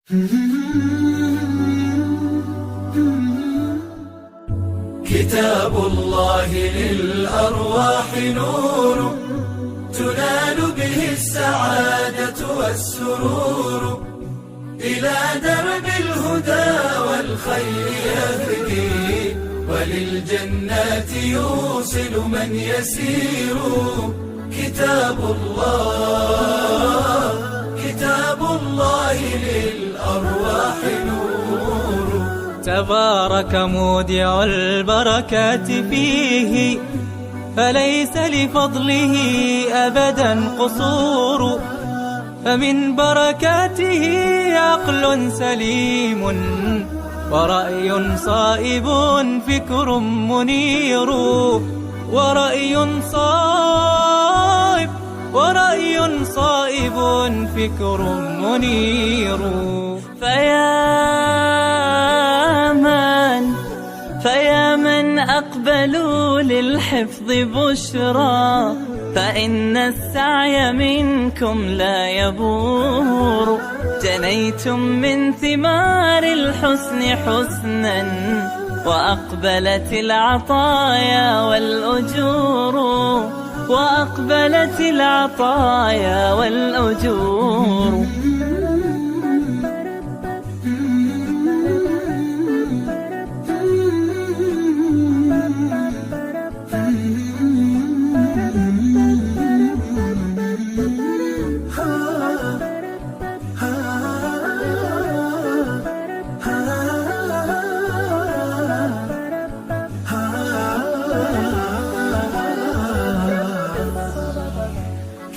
كتاب الله للأرواح نور، تنال به السعادة والسرور، إلى درب الهدى والخير يهدي، وللجنات يوصل من يسير. كتاب الله للأرواح نور. تبارك مودع البركات فيه، فليس لفضله أبدا قصور. فمن بركاته عقل سليم، ورأي صائب فكر منير. ورأي صائب فكر منير. فيا من أقبلوا للحفظ بشرى، فإن السعي منكم لا يبور. جنيتم من ثمار الحسن حسنا، وأقبلت العطايا والأجور. وأقبلت العطايا والأجور.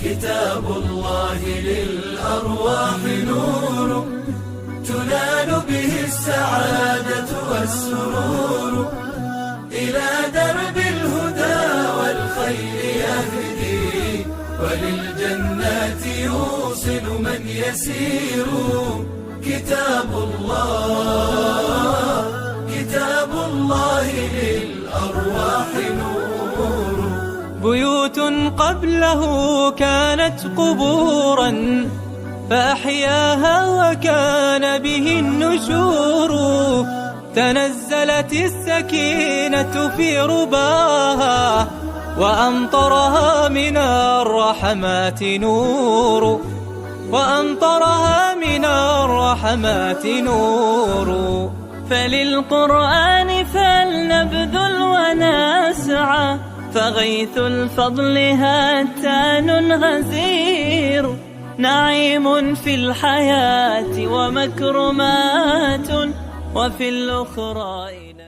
كتاب الله للأرواح نور، تنال به السعادة والسرور، إلى درب الهدى والخير يهدي، وللجنات يوصل من يسير. كتاب الله للأرواح نور. بيوت قبله كانت قبورا، فأحياها وكان به النشور. تنزلت السكينة في رباها، وأمطرها من الرحمات نور. فللقرآن فلنبذل ونسعى، فغيث الفضل هاتان غزير. نعيم في الحياة ومكرمات، وفي الأخرى